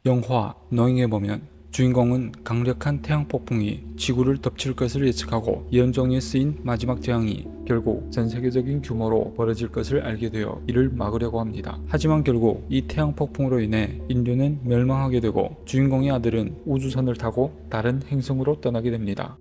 영화 너잉에 보면 주인공은 강력한 태양 폭풍이 지구를 덮칠 것을 예측하고 예언종이에 쓰인 마지막 재앙이 결국 전 세계적인 규모로 벌어질 것을 알게 되어 이를 막으려고 합니다. 하지만 결국 이 태양 폭풍으로 인해 인류는 멸망하게 되고 주인공의 아들은 우주선을 타고 다른 행성으로 떠나게 됩니다.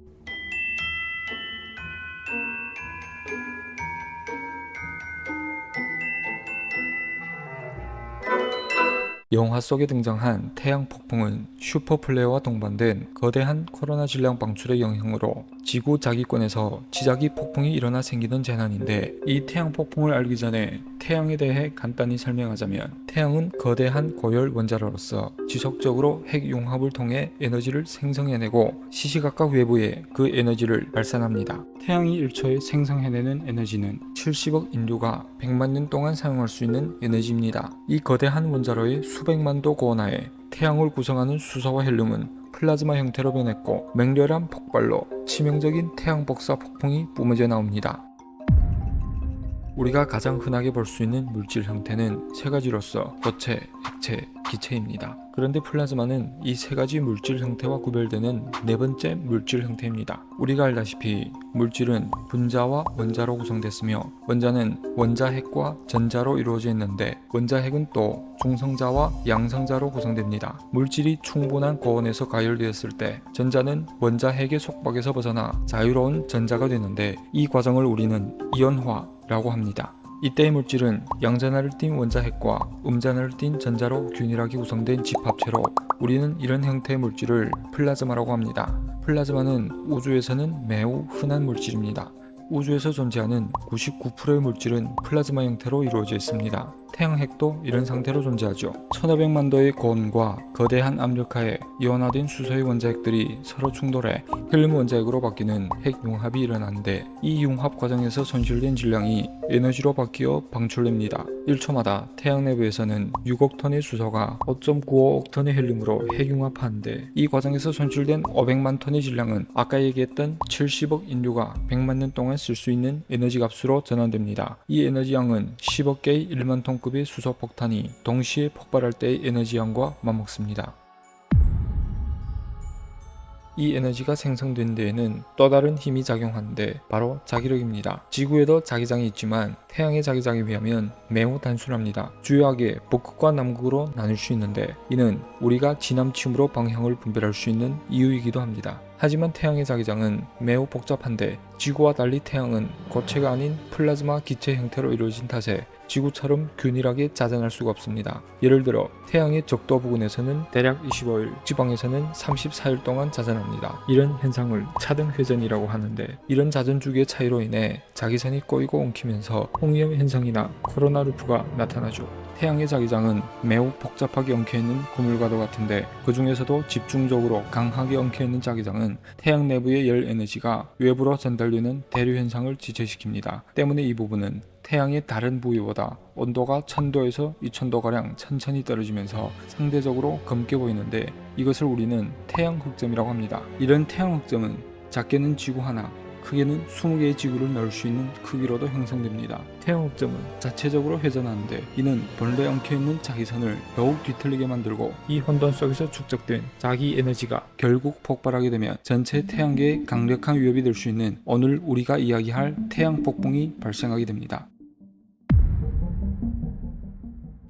영화 속에 등장한 태양 폭풍은 슈퍼플레어와 동반된 거대한 코로나 질량 방출의 영향으로 지구 자기권에서 지자기 폭풍이 일어나 생기는 재난인데, 이 태양 폭풍을 알기 전에 태양에 대해 간단히 설명하자면, 태양은 거대한 고열 원자로로서 지속적으로 핵융합을 통해 에너지를 생성해내고 시시각각 외부에 그 에너지를 발산합니다. 태양이 1초에 생성해내는 에너지는 70억 인류가 100만 년 동안 사용할 수 있는 에너지입니다. 이 거대한 원자로의 수백만 도 고온하에 태양을 구성하는 수소와 헬륨은 플라즈마 형태로 변했고, 맹렬한 폭발로 치명적인 태양 복사 폭풍이 뿜어져 나옵니다. 우리가 가장 흔하게 볼 수 있는 물질 형태는 세 가지로서 고체, 액체, 기체입니다. 그런데 플라즈마는 이 세 가지 물질 형태와 구별되는 네 번째 물질 형태입니다. 우리가 알다시피 물질은 분자와 원자로 구성됐으며, 원자는 원자핵과 전자로 이루어져 있는데, 원자핵은 또 중성자와 양성자로 구성됩니다. 물질이 충분한 고온에서 가열되었을 때 전자는 원자핵의 속박에서 벗어나 자유로운 전자가 되는데, 이 과정을 우리는 이온화라고 합니다. 이때의 물질은 양전하를 띤 원자핵과 음전하를 띤 전자로 균일하게 구성된 집합체로 우리는 이런 형태의 물질을 플라즈마라고 합니다. 플라즈마는 우주에서는 매우 흔한 물질입니다. 우주에서 존재하는 99%의 물질은 플라즈마 형태로 이루어져 있습니다. 태양핵도 이런 상태로 존재하죠. 1500만 도의 고온과 거대한 압력하에 이온화된 수소의 원자핵들이 서로 충돌해 헬륨 원자핵으로 바뀌는 핵융합이 일어나는데, 이 융합 과정에서 손실된 질량이 에너지로 바뀌어 방출됩니다. 1초마다 태양 내부에서는 6억 톤의 수소가 5.95억 톤의 헬륨으로 핵융합하는데, 이 과정에서 손실된 500만 톤의 질량은 아까 얘기했던 70억 인류가 100만 년 동안 쓸 수 있는 에너지 값으로 전환됩니다. 이 에너지 양은 10억 개의 1만 톤급의 수소 폭탄이 동시에 폭발할 때의 에너지 양과 맞먹습니다. 이 에너지가 생성된 데에는 또 다른 힘이 작용하는데 바로 자기력입니다. 지구에도 자기장이 있지만 태양의 자기장에 비하면 매우 단순합니다. 주요하게 북극과 남극으로 나눌 수 있는데, 이는 우리가 지남침으로 방향을 분별할 수 있는 이유이기도 합니다. 하지만 태양의 자기장은 매우 복잡한데, 지구와 달리 태양은 고체가 아닌 플라즈마 기체 형태로 이루어진 탓에 지구처럼 균일하게 자전할 수가 없습니다. 예를 들어 태양의 적도 부근에서는 대략 25일, 지방에서는 34일 동안 자전합니다. 이런 현상을 차등회전이라고 하는데, 이런 자전 주기의 차이로 인해 자기선이 꼬이고 엉키면서 홍위험 현상이나 코로나 루프가 나타나죠. 태양의 자기장은 매우 복잡하게 엉켜있는 고물과도 같은데, 그 중에서도 집중적으로 강하게 엉켜있는 자기장은 태양 내부의 열 에너지가 외부로 전달되는 대류 현상을 지체시킵니다. 때문에 이 부분은 태양의 다른 부위보다 온도가 1000도에서 2000도가량 천천히 떨어지면서 상대적으로 검게 보이는데, 이것을 우리는 태양 흑점이라고 합니다. 이런 태양 흑점은 작게는 지구 하나, 크게는 20개의 지구를 넣을 수 있는 크기로도 형성됩니다. 태양 흑점은 자체적으로 회전하는데, 이는 본래 엉켜있는 자기선을 더욱 뒤틀리게 만들고, 이 혼돈 속에서 축적된 자기 에너지가 결국 폭발하게 되면 전체 태양계에 강력한 위협이 될 수 있는 오늘 우리가 이야기할 태양 폭풍이 발생하게 됩니다.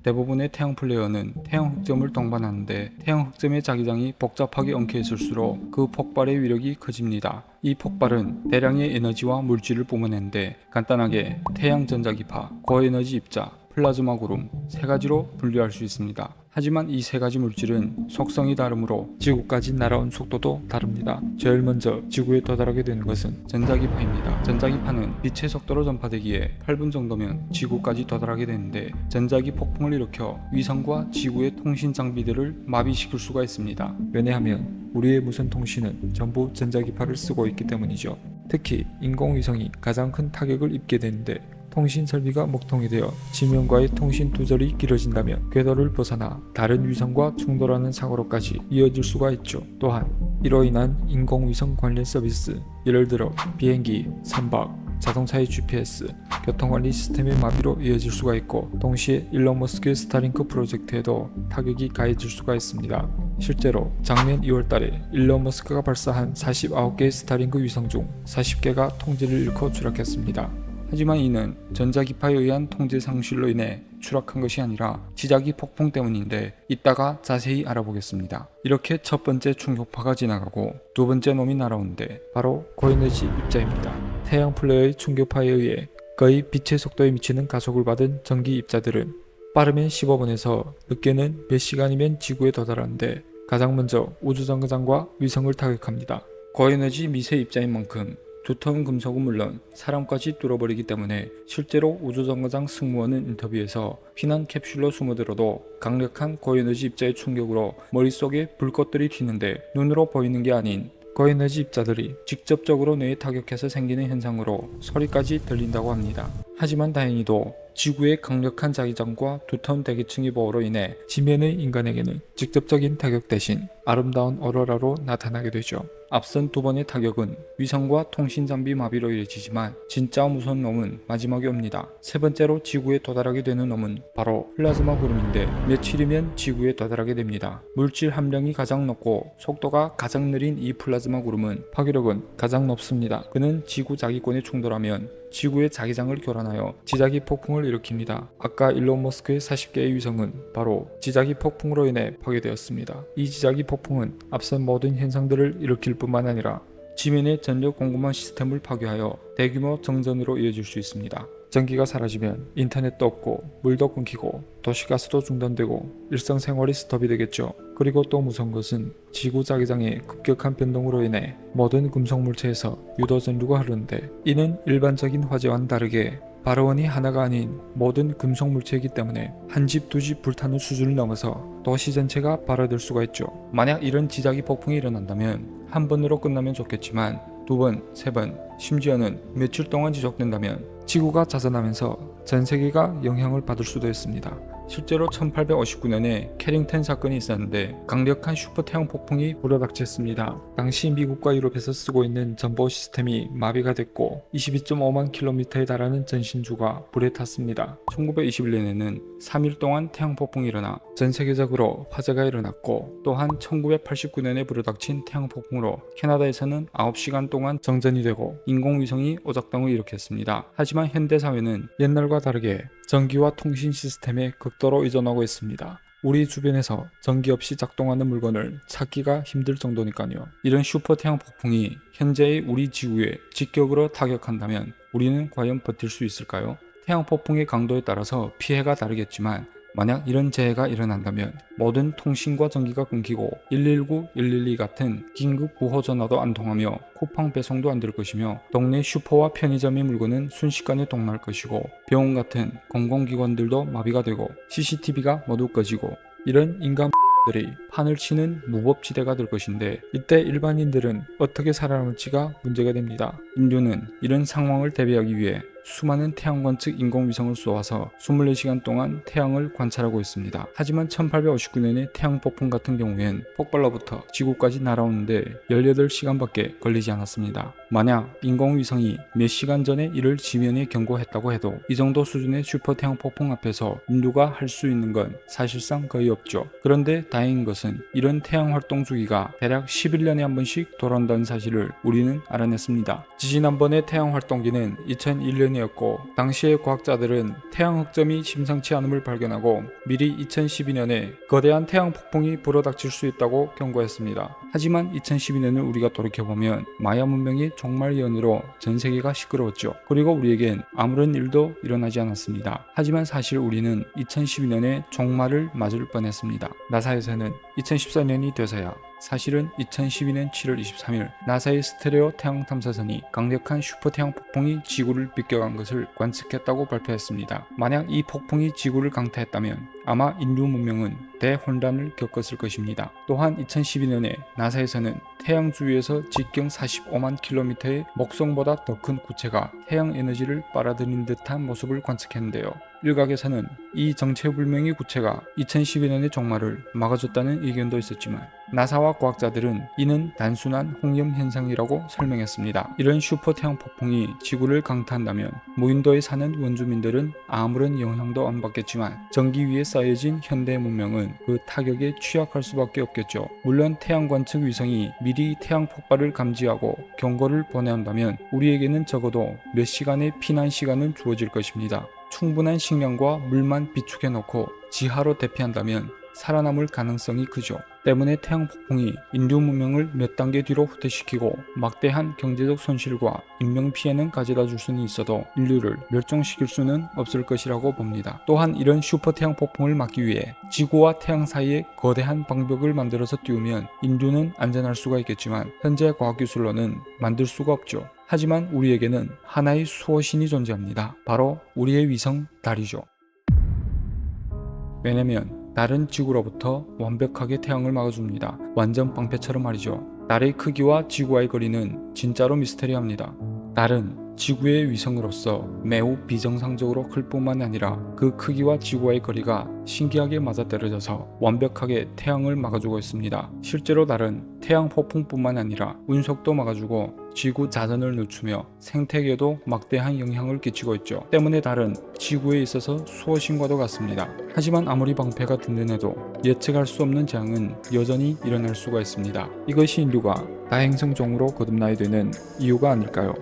대부분의 태양 플레이어는 태양 흑점을 동반하는데, 태양 흑점의 자기장이 복잡하게 엉켜 있을수록 그 폭발의 위력이 커집니다. 이 폭발은 대량의 에너지와 물질을 뿜어내는데, 간단하게 태양 전자기파, 고에너지 입자, 플라즈마 구름 세 가지로 분류할 수 있습니다. 하지만 이 세 가지 물질은 속성이 다르므로 지구까지 날아온 속도도 다릅니다. 제일 먼저 지구에 도달하게 되는 것은 전자기파입니다. 전자기파는 빛의 속도로 전파되기에 8분 정도면 지구까지 도달하게 되는데, 전자기 폭풍을 일으켜 위성과 지구의 통신 장비들을 마비시킬 수가 있습니다. 왜냐하면 우리의 무선 통신은 전부 전자기파를 쓰고 있기 때문이죠. 특히 인공위성이 가장 큰 타격을 입게 되는데, 통신 설비가 목통이 되어 지면과의 통신 두절이 길어진다면 궤도를 벗어나 다른 위성과 충돌하는 사고로까지 이어질 수가 있죠. 또한 이로 인한 인공위성 관련 서비스, 예를 들어 비행기, 선박, 자동차의 GPS, 교통관리 시스템의 마비로 이어질 수가 있고 동시에 일론 머스크의 스타링크 프로젝트에도 타격이 가해질 수가 있습니다. 실제로 작년 2월달에 일론 머스크가 발사한 49개의 스타링크 위성 중 40개가 통제를 잃고 추락했습니다. 하지만 이는 전자기파에 의한 통제 상실로 인해 추락한 것이 아니라 지자기 폭풍 때문인데 이따가 자세히 알아보겠습니다. 이렇게 첫 번째 충격파가 지나가고 두 번째 놈이 날아오는데 바로 고에너지 입자입니다. 태양 플레어의 충격파에 의해 거의 빛의 속도에 미치는 가속을 받은 전기 입자들은 빠르면 15분에서 늦게는 몇 시간이면 지구에 도달하는데 가장 먼저 우주정거장과 위성을 타격합니다. 고에너지 미세 입자인 만큼 두터운 금속은 물론 사람까지 뚫어버리기 때문에 실제로 우주정거장 승무원은 인터뷰에서 피난 캡슐로 숨어들어도 강력한 고에너지 입자의 충격으로 머릿속에 불꽃들이 튀는데 눈으로 보이는 게 아닌 고에너지 입자들이 직접적으로 뇌에 타격해서 생기는 현상으로 소리까지 들린다고 합니다. 하지만 다행히도 지구의 강력한 자기장과 두터운 대기층의 보호로 인해 지면의 인간에게는 직접적인 타격 대신 아름다운 오로라로 나타나게 되죠. 앞선 두 번의 타격은 위성과 통신 장비 마비로 이어지지만 진짜 무서운 놈은 마지막에 옵니다. 세 번째로 지구에 도달하게 되는 놈은 바로 플라즈마 구름인데 며칠이면 지구에 도달하게 됩니다. 물질 함량이 가장 높고 속도가 가장 느린 이 플라즈마 구름은 파괴력은 가장 높습니다. 그는 지구 자기권에 충돌하면 지구의 자기장을 교란하여 지자기 폭풍을 일으킵니다. 아까 일론 머스크의 40개의 위성은 바로 지자기 폭풍으로 인해 파괴되었습니다. 이 지자기 폭풍은 앞선 모든 현상들을 일으킬 뿐만 아니라 지면의 전력 공급망 시스템을 파괴하여 대규모 정전으로 이어질 수 있습니다. 전기가 사라지면 인터넷도 없고 물도 끊기고 도시가스도 중단되고 일상생활이 스톱이 되겠죠. 그리고 또 무서운 것은 지구 자기장의 급격한 변동으로 인해 모든 금속 물체에서 유도 전류가 흐르는데 이는 일반적인 화재와는 다르게 발원이 하나가 아닌 모든 금속 물체이기 때문에 한 집 두 집 불타는 수준을 넘어서 도시 전체가 발화될 수가 있죠. 만약 이런 지자기 폭풍이 일어난다면 한 번으로 끝나면 좋겠지만 두 번, 세 번, 심지어는 며칠 동안 지속된다면 지구가 자전하면서 전 세계가 영향을 받을 수도 있습니다. 실제로 1859년에 캐링턴 사건이 있었는데 강력한 슈퍼태양 폭풍이 불어닥쳤습니다. 당시 미국과 유럽에서 쓰고 있는 전보 시스템이 마비가 됐고 22.5만 킬로미터에 달하는 전신주가 불에 탔습니다. 1921년에는 3일 동안 태양 폭풍이 일어나 전 세계적으로 화재가 일어났고 또한 1989년에 불어닥친 태양 폭풍으로 캐나다에서는 9시간 동안 정전이 되고 인공위성이 오작동을 일으켰습니다. 하지만 현대사회는 옛날과 다르게 전기와 통신 시스템에 극도로 의존하고 있습니다. 우리 주변에서 전기 없이 작동하는 물건을 찾기가 힘들 정도니까요. 이런 슈퍼 태양 폭풍이 현재의 우리 지구에 직격으로 타격한다면 우리는 과연 버틸 수 있을까요? 태양 폭풍의 강도에 따라서 피해가 다르겠지만 만약 이런 재해가 일어난다면 모든 통신과 전기가 끊기고 119, 112 같은 긴급 구호 전화도 안 통하며 쿠팡 배송도 안 될 것이며 동네 슈퍼와 편의점의 물건은 순식간에 동날 것이고 병원 같은 공공기관들도 마비가 되고 CCTV가 모두 꺼지고 이런 인간들이 판을 치는 무법지대가 될 것인데 이때 일반인들은 어떻게 살아남을지가 문제가 됩니다. 인류는 이런 상황을 대비하기 위해 수많은 태양관 측 인공위성을 쏘아서 24시간 동안 태양을 관찰하고 있습니다. 하지만 1859년의 태양 폭풍 같은 경우엔 폭발로부터 지구까지 날아오는데 18시간밖에 걸리지 않았습니다. 만약 인공위성이 몇 시간 전에 이를 지면에 경고했다고 해도 이 정도 수준의 슈퍼 태양 폭풍 앞에서 인류가 할 수 있는 건 사실상 거의 없죠. 그런데 다행인 것은 이런 태양 활동 주기가 대략 11년에 한 번씩 돌아온다는 사실을 우리는 알아냈습니다. 지지난번의 태양 활동기는 2001년이었고 당시의 과학자들은 태양 흑점이 심상치 않음을 발견하고 미리 2012년에 거대한 태양 폭풍이 불어닥칠 수 있다고 경고했습니다. 하지만 2012년을 우리가 돌이켜보면 마야 문명이 종말 예언으로 전 세계가 시끄러웠죠. 그리고 우리에겐 아무런 일도 일어나지 않았습니다. 하지만 사실 우리는 2012년에 종말을 맞을 뻔했습니다. 나사에서는 2014년이 돼서야 사실은 2012년 7월 23일 나사의 스테레오 태양 탐사선이 강력한 슈퍼 태양 폭풍이 지구를 비껴간 것을 관측했다고 발표했습니다. 만약 이 폭풍이 지구를 강타했다면 아마 인류 문명은 대혼란을 겪었을 것입니다. 또한 2012년에 나사에서는 태양 주위에서 직경 45만 킬로미터의 목성보다 더 큰 구체가 태양 에너지를 빨아들인 듯한 모습을 관측했는데요. 일각에서는 이 정체불명의 구체가 2012년의 종말을 막아줬다는 의견도 있었지만 나사와 과학자들은 이는 단순한 홍염 현상이라고 설명했습니다. 이런 슈퍼 태양 폭풍이 지구를 강타한다면 무인도에 사는 원주민들은 아무런 영향도 안 받겠지만 전기 위에 쌓여진 현대 문명은 그 타격에 취약할 수밖에 없겠죠. 물론 태양 관측 위성이 미리 태양 폭발을 감지하고 경고를 보내한다면 우리에게는 적어도 몇 시간의 피난 시간은 주어질 것입니다. 충분한 식량과 물만 비축해 놓고 지하로 대피한다면 살아남을 가능성이 크죠. 때문에 태양 폭풍이 인류 문명을 몇 단계 뒤로 후퇴시키고 막대한 경제적 손실과 인명 피해는 가져다 줄 수는 있어도 인류를 멸종시킬 수는 없을 것이라고 봅니다. 또한 이런 슈퍼 태양 폭풍을 막기 위해 지구와 태양 사이에 거대한 방벽을 만들어서 띄우면 인류는 안전할 수가 있겠지만 현재 과학기술로는 만들 수가 없죠. 하지만 우리에게는 하나의 수호신이 존재합니다. 바로 우리의 위성 달이죠. 왜냐면 달은 지구로부터 완벽하게 태양을 막아줍니다. 완전 방패처럼 말이죠. 달의 크기와 지구와의 거리는 진짜로 미스테리합니다. 달은 지구의 위성으로서 매우 비정상적으로 클 뿐만 아니라 그 크기와 지구와의 거리가 신기하게 맞아떨어져서 완벽하게 태양을 막아주고 있습니다. 실제로 달은 태양 폭풍뿐만 아니라 운석도 막아주고 지구 자전을 늦추며 생태계에도 막대한 영향을 끼치고 있죠. 때문에 달은 지구에 있어서 수호신과도 같습니다. 하지만 아무리 방패가 든든해도 예측할 수 없는 재앙은 여전히 일어날 수가 있습니다. 이것이 인류가 다행성종으로 거듭나야 되는 이유가 아닐까요?